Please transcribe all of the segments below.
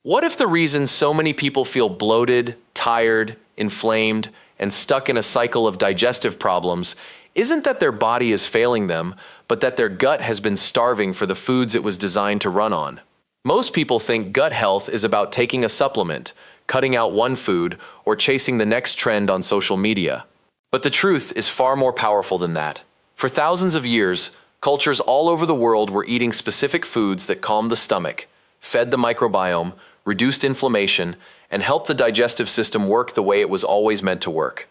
What if the reason so many people feel bloated, tired, inflamed, and stuck in a cycle of digestive problems isn't that their body is failing them, but that their gut has been starving for the foods it was designed to run on? Most people think gut health is about taking a supplement, cutting out one food, or chasing the next trend on social media. But the truth is far more powerful than that. For thousands of years, cultures all over the world were eating specific foods that calmed the stomach, fed the microbiome, reduced inflammation, and helped the digestive system work the way it was always meant to work.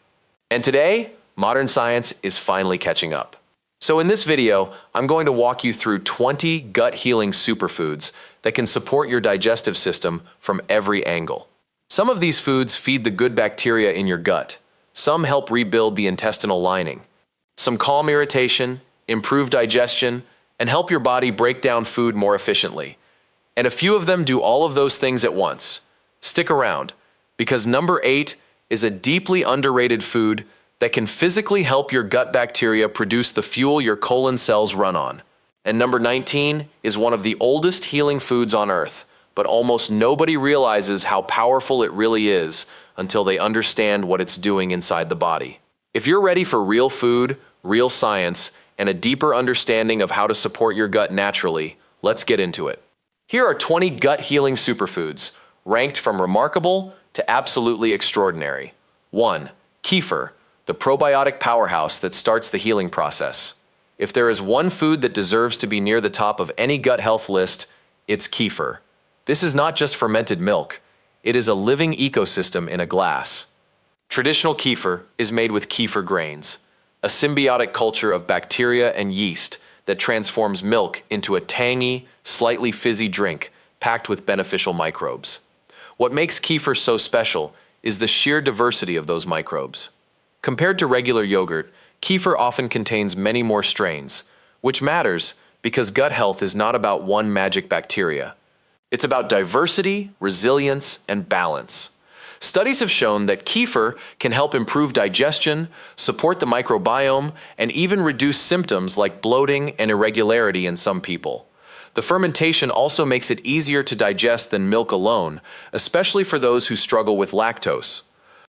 And today, modern science is finally catching up. So in this video, I'm going to walk you through 20 gut-healing superfoods that can support your digestive system from every angle. Some of these foods feed the good bacteria in your gut. Some help rebuild the intestinal lining. Some calm irritation, improve digestion, and help your body break down food more efficiently. And a few of them do all of those things at once. Stick around, because number 8 is a deeply underrated food that can physically help your gut bacteria produce the fuel your colon cells run on. And number 19 is one of the oldest healing foods on Earth, but almost nobody realizes how powerful it really is until they understand what it's doing inside the body. If you're ready for real food, real science, and a deeper understanding of how to support your gut naturally, let's get into it. Here are 20 gut-healing superfoods, ranked from remarkable to absolutely extraordinary. 1. Kefir, the probiotic powerhouse that starts the healing process. If there is one food that deserves to be near the top of any gut health list, it's kefir. This is not just fermented milk. It is a living ecosystem in a glass. Traditional kefir is made with kefir grains, a symbiotic culture of bacteria and yeast that transforms milk into a tangy, slightly fizzy drink packed with beneficial microbes. What makes kefir so special is the sheer diversity of those microbes. Compared to regular yogurt, kefir often contains many more strains, which matters because gut health is not about one magic bacteria. It's about diversity, resilience, and balance. Studies have shown that kefir can help improve digestion, support the microbiome, and even reduce symptoms like bloating and irregularity in some people. The fermentation also makes it easier to digest than milk alone, especially for those who struggle with lactose.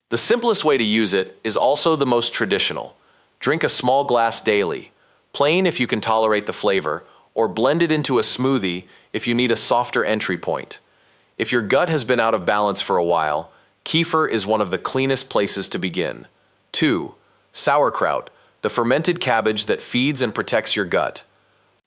The simplest way to use it is also the most traditional. Drink a small glass daily, plain if you can tolerate the flavor, or blend it into a smoothie if you need a softer entry point. If your gut has been out of balance for a while, kefir is one of the cleanest places to begin. 2. Sauerkraut, the fermented cabbage that feeds and protects your gut.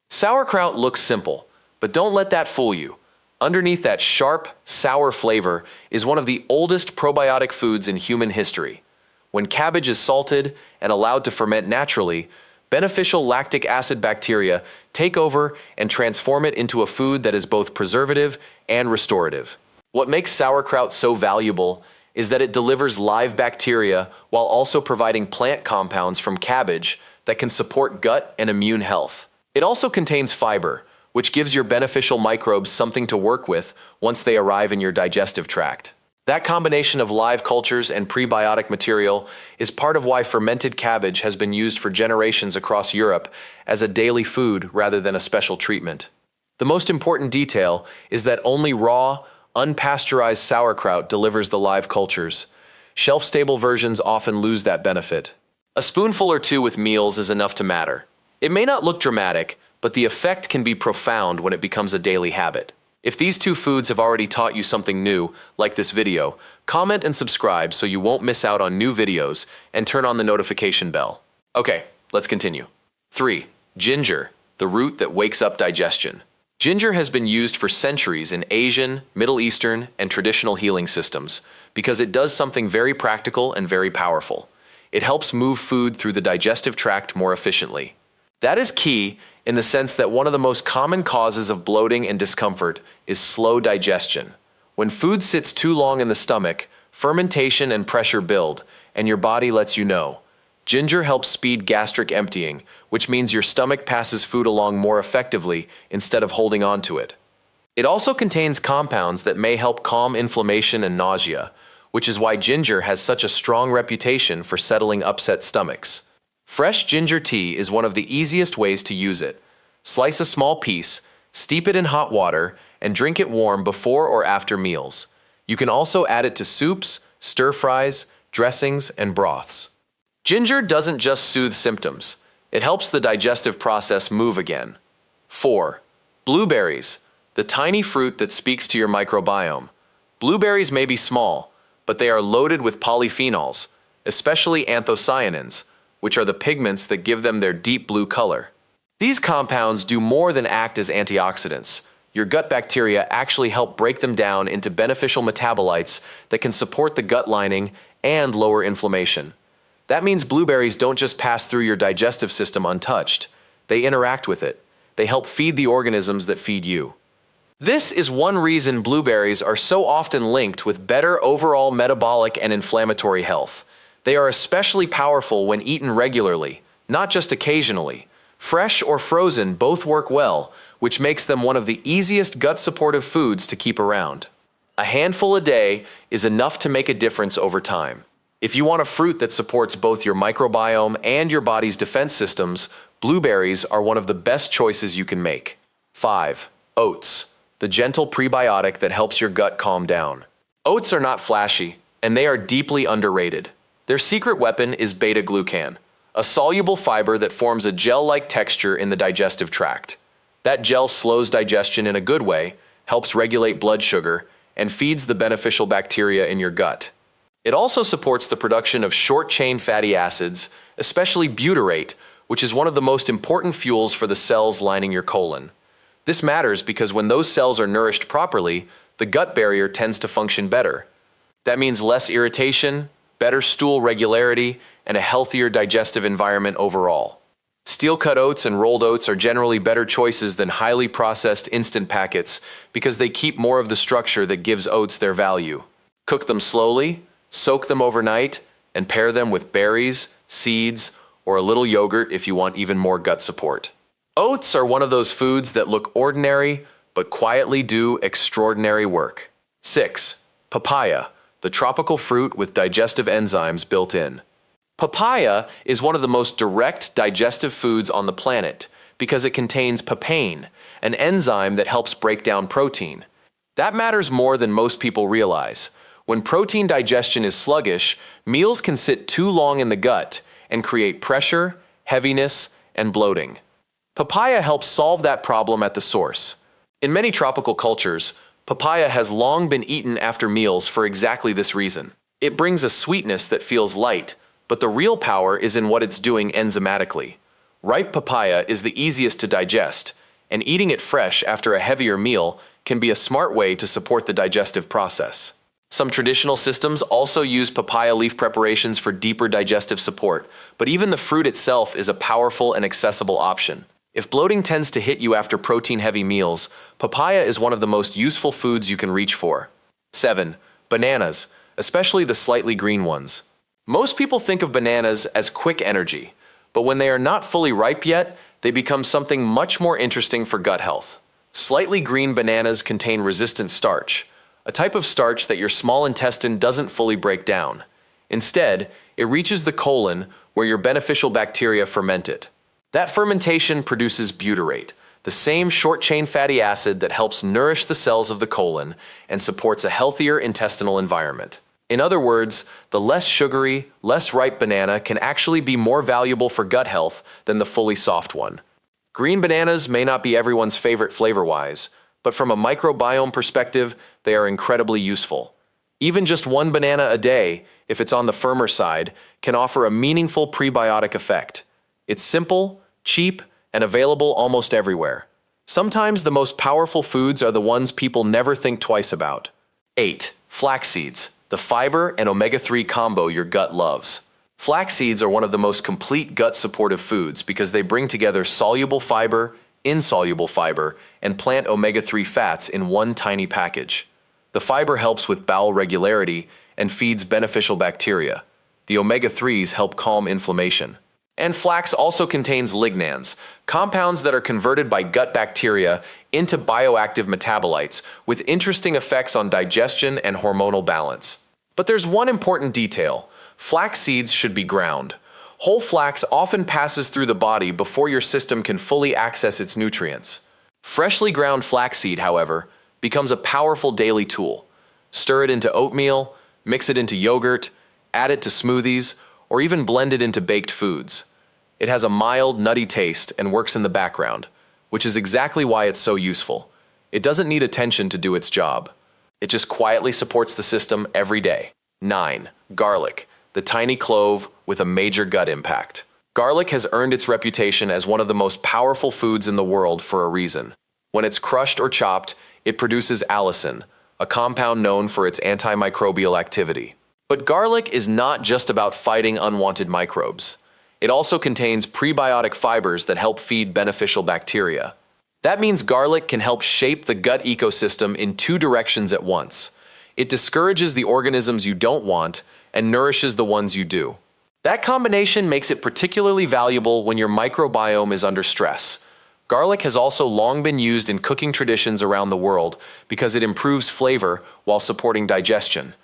Sauerkraut looks simple, but don't let that fool you. Underneath that sharp, sour flavor is one of the oldest probiotic foods in human history. When cabbage is salted and allowed to ferment naturally, beneficial lactic acid bacteria take over and transform it into a food that is both preservative and restorative. What makes sauerkraut so valuable is that it delivers live bacteria while also providing plant compounds from cabbage that can support gut and immune health. It also contains fiber, which gives your beneficial microbes something to work with once they arrive in your digestive tract. That combination of live cultures and prebiotic material is part of why fermented cabbage has been used for generations across Europe as a daily food rather than a special treatment. The most important detail is that only raw, unpasteurized sauerkraut delivers the live cultures. Shelf-stable versions often lose that benefit. A spoonful or two with meals is enough to matter. It may not look dramatic, but the effect can be profound when it becomes a daily habit. If these 2 foods have already taught you something new, like this video, comment and subscribe so you won't miss out on new videos, and turn on the notification bell. Okay, let's continue. 3. Ginger, the root that wakes up digestion. Ginger has been used for centuries in Asian, Middle Eastern, and traditional healing systems because it does something very practical and very powerful. It helps move food through the digestive tract more efficiently. That is key in the sense that one of the most common causes of bloating and discomfort is slow digestion. When food sits too long in the stomach, fermentation and pressure build, and your body lets you know. Ginger helps speed gastric emptying, which means your stomach passes food along more effectively instead of holding on to it. It also contains compounds that may help calm inflammation and nausea, which is why ginger has such a strong reputation for settling upset stomachs. Fresh ginger tea is one of the easiest ways to use it. Slice a small piece, Steep it in hot water and drink it warm before or after meals. You can also add it to soups, stir-fries, dressings, and broths. Ginger doesn't just soothe symptoms. It helps the digestive process move again. 4. Blueberries, the tiny fruit that speaks to your microbiome. Blueberries may be small, but they are loaded with polyphenols, especially anthocyanins, which are the pigments that give them their deep blue color. These compounds do more than act as antioxidants. Your gut bacteria actually help break them down into beneficial metabolites that can support the gut lining and lower inflammation. That means blueberries don't just pass through your digestive system untouched. They interact with it. They help feed the organisms that feed you. This is one reason blueberries are so often linked with better overall metabolic and inflammatory health. They are especially powerful when eaten regularly, not just occasionally. Fresh or frozen both work well, which makes them one of the easiest gut-supportive foods to keep around. A handful a day is enough to make a difference over time. If you want a fruit that supports both your microbiome and your body's defense systems, blueberries are one of the best choices you can make. 5. Oats, the gentle prebiotic that helps your gut calm down. Oats are not flashy, and they are deeply underrated. Their secret weapon is beta-glucan, a soluble fiber that forms a gel-like texture in the digestive tract. That gel slows digestion in a good way, helps regulate blood sugar, and feeds the beneficial bacteria in your gut. It also supports the production of short-chain fatty acids, especially butyrate, which is one of the most important fuels for the cells lining your colon. This matters because when those cells are nourished properly, the gut barrier tends to function better. That means less irritation, better stool regularity, and a healthier digestive environment overall. Steel-cut oats and rolled oats are generally better choices than highly processed instant packets because they keep more of the structure that gives oats their value. Cook them slowly, soak them overnight, and pair them with berries, seeds, or a little yogurt if you want even more gut support. Oats are one of those foods that look ordinary, but quietly do extraordinary work. 6. Papaya, the tropical fruit with digestive enzymes built in. Papaya is one of the most direct digestive foods on the planet because it contains papain, an enzyme that helps break down protein. That matters more than most people realize. When protein digestion is sluggish, meals can sit too long in the gut and create pressure, heaviness, and bloating. Papaya helps solve that problem at the source. In many tropical cultures, papaya has long been eaten after meals for exactly this reason. It brings a sweetness that feels light, but the real power is in what it's doing enzymatically. Ripe papaya is the easiest to digest, and eating it fresh after a heavier meal can be a smart way to support the digestive process. Some traditional systems also use papaya leaf preparations for deeper digestive support, but even the fruit itself is a powerful and accessible option. If bloating tends to hit you after protein-heavy meals, papaya is one of the most useful foods you can reach for. 7. Bananas, especially the slightly green ones. Most people think of bananas as quick energy, but when they are not fully ripe yet, they become something much more interesting for gut health. Slightly green bananas contain resistant starch, a type of starch that your small intestine doesn't fully break down. Instead, it reaches the colon where your beneficial bacteria ferment it. That fermentation produces butyrate, the same short-chain fatty acid that helps nourish the cells of the colon and supports a healthier intestinal environment. In other words, the less sugary, less ripe banana can actually be more valuable for gut health than the fully soft one. Green bananas may not be everyone's favorite flavor-wise, but from a microbiome perspective, they are incredibly useful. Even just one banana a day, if it's on the firmer side, can offer a meaningful prebiotic effect. It's simple, cheap, and available almost everywhere. Sometimes the most powerful foods are the ones people never think twice about. 8. Flax seeds, the fiber and omega-3 combo your gut loves. Flax seeds are one of the most complete gut-supportive foods because they bring together soluble fiber, insoluble fiber, and plant omega-3 fats in one tiny package. The fiber helps with bowel regularity and feeds beneficial bacteria. The omega-3s help calm inflammation. And flax also contains lignans, compounds that are converted by gut bacteria into bioactive metabolites with interesting effects on digestion and hormonal balance. But there's one important detail. Flax seeds should be ground. Whole flax often passes through the body before your system can fully access its nutrients. Freshly ground flaxseed, however, becomes a powerful daily tool. Stir it into oatmeal, mix it into yogurt, add it to smoothies, or even blend it into baked foods. It has a mild, nutty taste and works in the background, which is exactly why it's so useful. It doesn't need attention to do its job. It just quietly supports the system every day. 9. Garlic, the tiny clove with a major gut impact. Garlic has earned its reputation as one of the most powerful foods in the world for a reason. When it's crushed or chopped, it produces allicin, a compound known for its antimicrobial activity. But garlic is not just about fighting unwanted microbes. It also contains prebiotic fibers that help feed beneficial bacteria. That means garlic can help shape the gut ecosystem in two directions at once. It discourages the organisms you don't want and nourishes the ones you do. That combination makes it particularly valuable when your microbiome is under stress. Garlic has also long been used in cooking traditions around the world because it improves flavor while supporting digestion.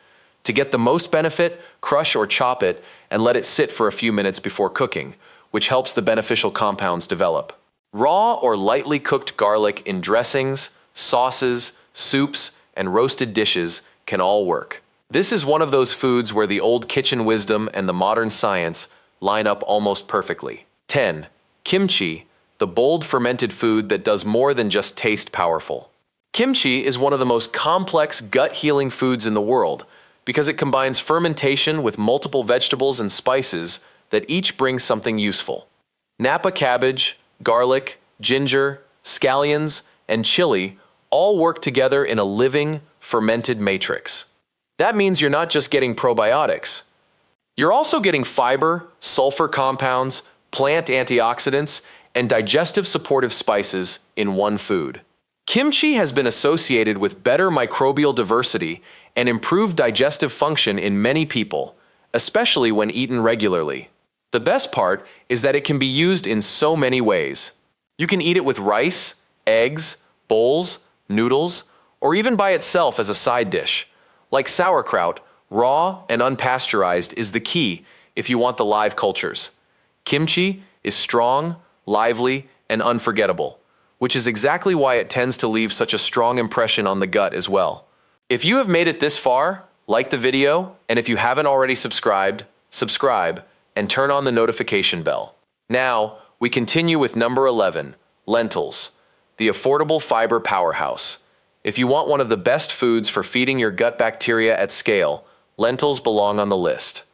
To get the most benefit, crush or chop it and let it sit for a few minutes before cooking, which helps the beneficial compounds develop. Raw or lightly cooked garlic in dressings, sauces, soups, and roasted dishes can all work. This is one of those foods where the old kitchen wisdom and the modern science line up almost perfectly. 10. Kimchi, the bold fermented food that does more than just taste powerful. Kimchi is one of the most complex gut-healing foods in the world because it combines fermentation with multiple vegetables and spices that each bring something useful. Napa cabbage, garlic, ginger, scallions, and chili all work together in a living, fermented matrix. That means you're not just getting probiotics. You're also getting fiber, sulfur compounds, plant antioxidants, and digestive supportive spices in one food. Kimchi has been associated with better microbial diversity and improved digestive function in many people, especially when eaten regularly. The best part is that it can be used in so many ways. You can eat it with rice, eggs, bowls, noodles, or even by itself as a side dish. Like sauerkraut, raw and unpasteurized is the key if you want the live cultures. Kimchi is strong, lively, and unforgettable, which is exactly why it tends to leave such a strong impression on the gut as well. If you have made it this far, like the video, and if you haven't already subscribed, subscribe, and turn on the notification bell. Now, we continue with number 11, lentils, the affordable fiber powerhouse. If you want one of the best foods for feeding your gut bacteria at scale, lentils belong on the list.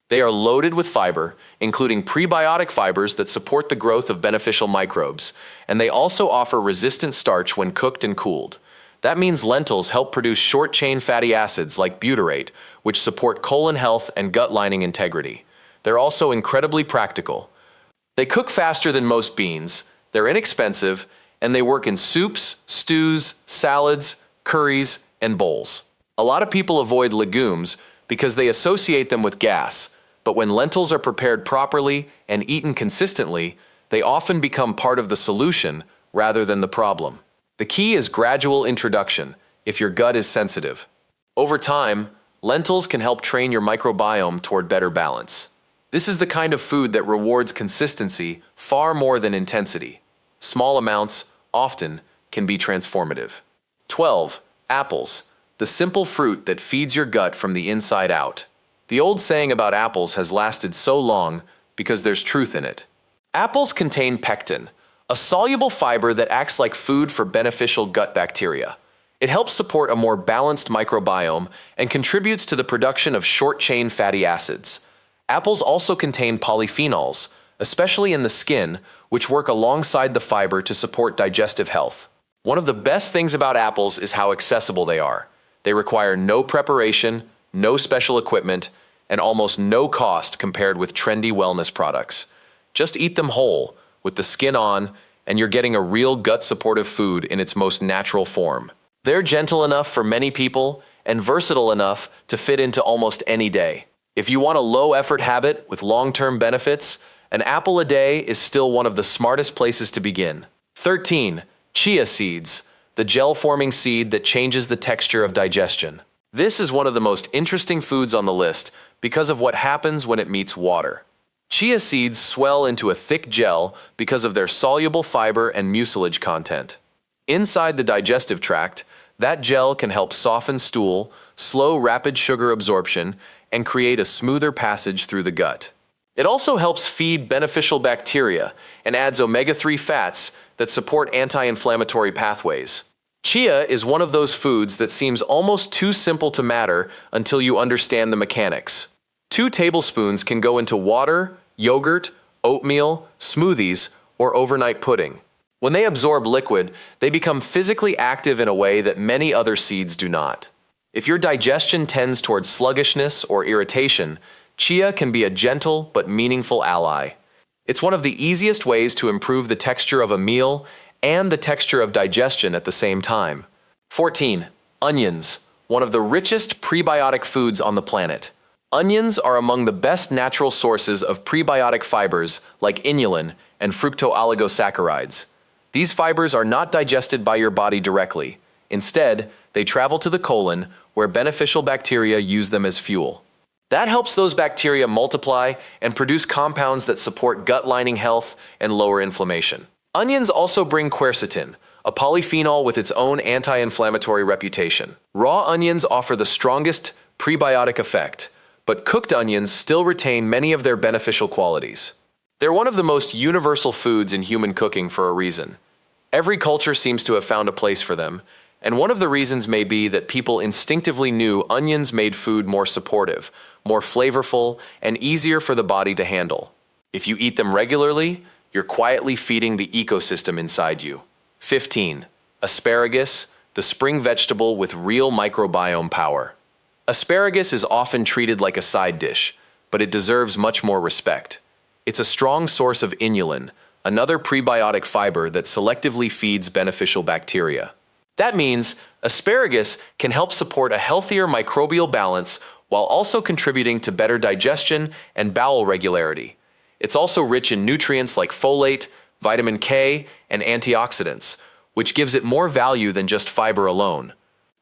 They are loaded with fiber, including prebiotic fibers that support the growth of beneficial microbes, and they also offer resistant starch when cooked and cooled. That means lentils help produce short-chain fatty acids like butyrate, which support colon health and gut lining integrity. They're also incredibly practical. They cook faster than most beans, they're inexpensive, and they work in soups, stews, salads, curries, and bowls. A lot of people avoid legumes because they associate them with gas, but when lentils are prepared properly and eaten consistently, they often become part of the solution rather than the problem. The key is gradual introduction if your gut is sensitive. Over time, lentils can help train your microbiome toward better balance. This is the kind of food that rewards consistency far more than intensity. Small amounts, often, can be transformative. 12. Apples, the simple fruit that feeds your gut from the inside out. The old saying about apples has lasted so long because there's truth in it. Apples contain pectin, a soluble fiber that acts like food for beneficial gut bacteria. It helps support a more balanced microbiome and contributes to the production of short-chain fatty acids. Apples also contain polyphenols, especially in the skin, which work alongside the fiber to support digestive health. One of the best things about apples is how accessible they are. They require no preparation, no special equipment, and almost no cost compared with trendy wellness products. Just eat them whole, with the skin on, and you're getting a real gut-supportive food in its most natural form. They're gentle enough for many people and versatile enough to fit into almost any day. If you want a low-effort habit with long-term benefits, an apple a day is still one of the smartest places to begin. 13. Chia seeds, the gel-forming seed that changes the texture of digestion. This is one of the most interesting foods on the list because of what happens when it meets water. Chia seeds swell into a thick gel because of their soluble fiber and mucilage content. Inside the digestive tract, that gel can help soften stool, slow rapid sugar absorption, and create a smoother passage through the gut. It also helps feed beneficial bacteria and adds omega-3 fats that support anti-inflammatory pathways. Chia is one of those foods that seems almost too simple to matter until you understand the mechanics. 2 tablespoons can go into water, yogurt, oatmeal, smoothies, or overnight pudding. When they absorb liquid, they become physically active in a way that many other seeds do not. If your digestion tends towards sluggishness or irritation, chia can be a gentle but meaningful ally. It's one of the easiest ways to improve the texture of a meal and the texture of digestion at the same time. 14. Onions, one of the richest prebiotic foods on the planet. Onions are among the best natural sources of prebiotic fibers like inulin and fructooligosaccharides. These fibers are not digested by your body directly. Instead, they travel to the colon, where beneficial bacteria use them as fuel. That helps those bacteria multiply and produce compounds that support gut lining health and lower inflammation. Onions also bring quercetin, a polyphenol with its own anti-inflammatory reputation. Raw onions offer the strongest prebiotic effect, but cooked onions still retain many of their beneficial qualities. They're one of the most universal foods in human cooking for a reason. Every culture seems to have found a place for them, and one of the reasons may be that people instinctively knew onions made food more supportive, more flavorful, and easier for the body to handle. If you eat them regularly, you're quietly feeding the ecosystem inside you. 15. Asparagus, the spring vegetable with real microbiome power. Asparagus is often treated like a side dish, but it deserves much more respect. It's a strong source of inulin, another prebiotic fiber that selectively feeds beneficial bacteria. That means asparagus can help support a healthier microbial balance while also contributing to better digestion and bowel regularity. It's also rich in nutrients like folate, vitamin K, and antioxidants, which gives it more value than just fiber alone.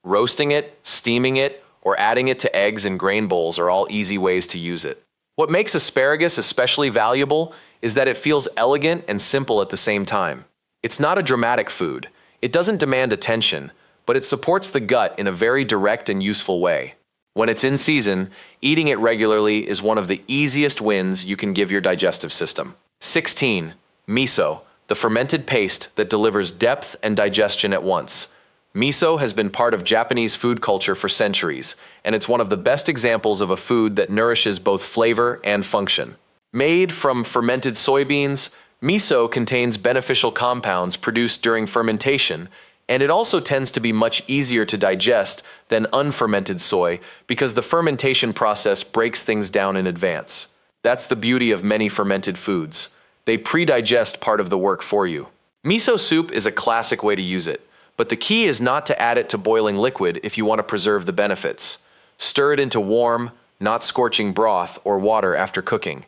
Roasting it, steaming it, or adding it to eggs and grain bowls are all easy ways to use it. What makes asparagus especially valuable is that it feels elegant and simple at the same time. It's not a dramatic food. It doesn't demand attention, but it supports the gut in a very direct and useful way. When it's in season, eating it regularly is one of the easiest wins you can give your digestive system. 16. Miso, the fermented paste that delivers depth and digestion at once. Miso has been part of Japanese food culture for centuries, and it's one of the best examples of a food that nourishes both flavor and function. Made from fermented soybeans, miso contains beneficial compounds produced during fermentation, and it also tends to be much easier to digest than unfermented soy because the fermentation process breaks things down in advance. That's the beauty of many fermented foods. They pre-digest part of the work for you. Miso soup is a classic way to use it, but the key is not to add it to boiling liquid if you want to preserve the benefits. Stir it into warm, not scorching broth or water after cooking.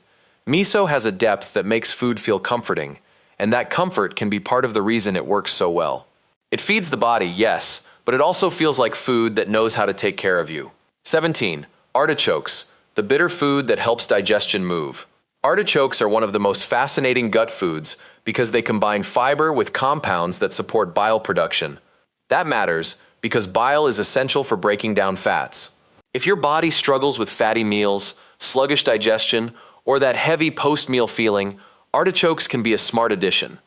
Miso has a depth that makes food feel comforting, and that comfort can be part of the reason it works so well. It feeds the body, yes, but it also feels like food that knows how to take care of you. 17. Artichokes, the bitter food that helps digestion move. Artichokes are one of the most fascinating gut foods because they combine fiber with compounds that support bile production. That matters because bile is essential for breaking down fats. If your body struggles with fatty meals, sluggish digestion, or that heavy post-meal feeling, artichokes can be a smart addition.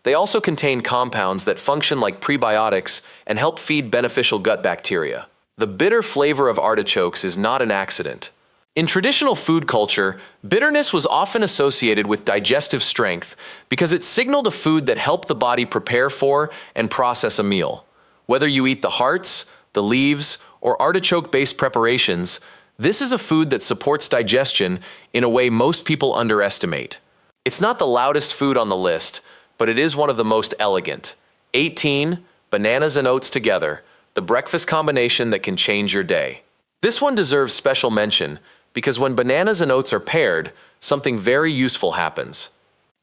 They also contain compounds that function like prebiotics and help feed beneficial gut bacteria. The bitter flavor of artichokes is not an accident. In traditional food culture, bitterness was often associated with digestive strength because it signaled a food that helped the body prepare for and process a meal. Whether you eat the hearts, the leaves, or artichoke-based preparations, this is a food that supports digestion in a way most people underestimate. It's not the loudest food on the list, but it is one of the most elegant. 18. Bananas and oats together, the breakfast combination that can change your day. This one deserves special mention because when bananas and oats are paired, something very useful happens.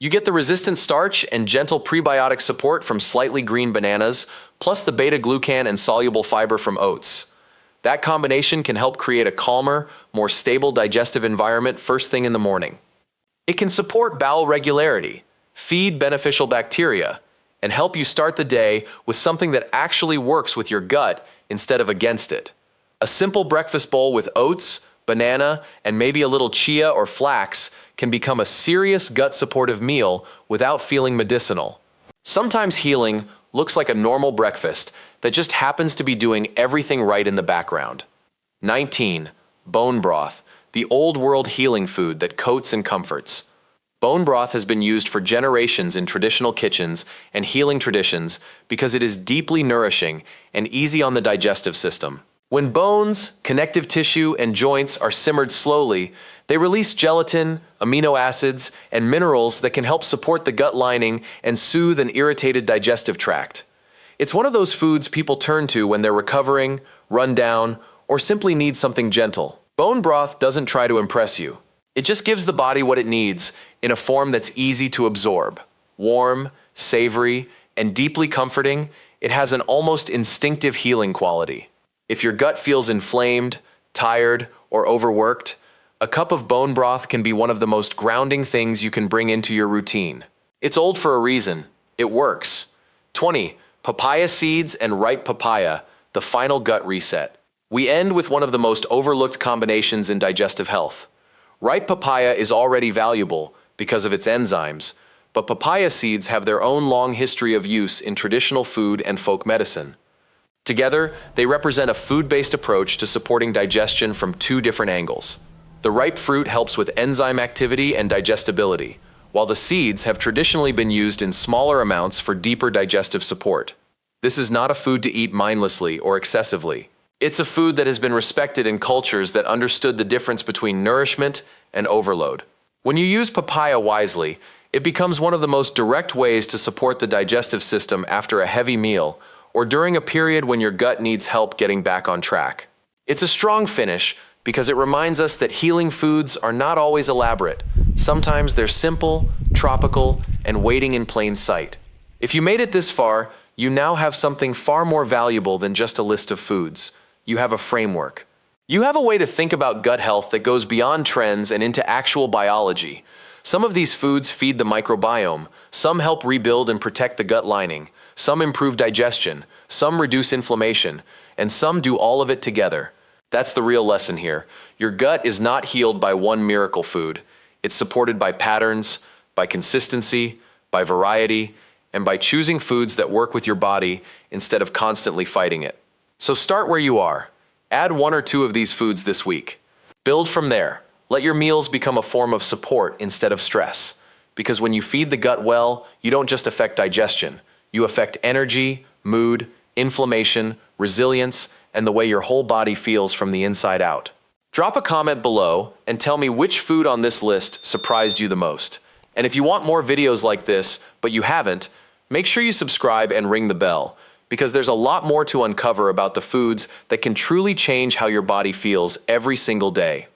You get the resistant starch and gentle prebiotic support from slightly green bananas, plus the beta-glucan and soluble fiber from oats. That combination can help create a calmer, more stable digestive environment first thing in the morning. It can support bowel regularity, feed beneficial bacteria, and help you start the day with something that actually works with your gut instead of against it. A simple breakfast bowl with oats, banana, and maybe a little chia or flax can become a serious gut-supportive meal without feeling medicinal. Sometimes healing looks like a normal breakfast that just happens to be doing everything right in the background. 19. Bone broth, the old-world healing food that coats and comforts. Bone broth has been used for generations in traditional kitchens and healing traditions because it is deeply nourishing and easy on the digestive system. When bones, connective tissue, and joints are simmered slowly, they release gelatin, amino acids, and minerals that can help support the gut lining and soothe an irritated digestive tract. It's one of those foods people turn to when they're recovering, run down, or simply need something gentle. Bone broth doesn't try to impress you. It just gives the body what it needs in a form that's easy to absorb. Warm, savory, and deeply comforting, it has an almost instinctive healing quality. If your gut feels inflamed, tired, or overworked, a cup of bone broth can be one of the most grounding things you can bring into your routine. It's old for a reason. It works. 20. Papaya seeds and ripe papaya, the final gut reset. We end with one of the most overlooked combinations in digestive health. Ripe papaya is already valuable because of its enzymes, but papaya seeds have their own long history of use in traditional food and folk medicine. Together, they represent a food-based approach to supporting digestion from two different angles. The ripe fruit helps with enzyme activity and digestibility, while the seeds have traditionally been used in smaller amounts for deeper digestive support. This is not a food to eat mindlessly or excessively. It's a food that has been respected in cultures that understood the difference between nourishment and overload. When you use papaya wisely, it becomes one of the most direct ways to support the digestive system after a heavy meal or during a period when your gut needs help getting back on track. It's a strong finish because it reminds us that healing foods are not always elaborate. Sometimes they're simple, tropical, and waiting in plain sight. If you made it this far, you now have something far more valuable than just a list of foods. You have a framework. You have a way to think about gut health that goes beyond trends and into actual biology. Some of these foods feed the microbiome, some help rebuild and protect the gut lining, some improve digestion, some reduce inflammation, and some do all of it together. That's the real lesson here. Your gut is not healed by one miracle food. It's supported by patterns, by consistency, by variety, and by choosing foods that work with your body instead of constantly fighting it. So start where you are. Add one or two of these foods this week. Build from there. Let your meals become a form of support instead of stress. Because when you feed the gut well, you don't just affect digestion. You affect energy, mood, inflammation, resilience, and the way your whole body feels from the inside out. Drop a comment below and tell me which food on this list surprised you the most. And if you want more videos like this, but you haven't, make sure you subscribe and ring the bell, because there's a lot more to uncover about the foods that can truly change how your body feels every single day.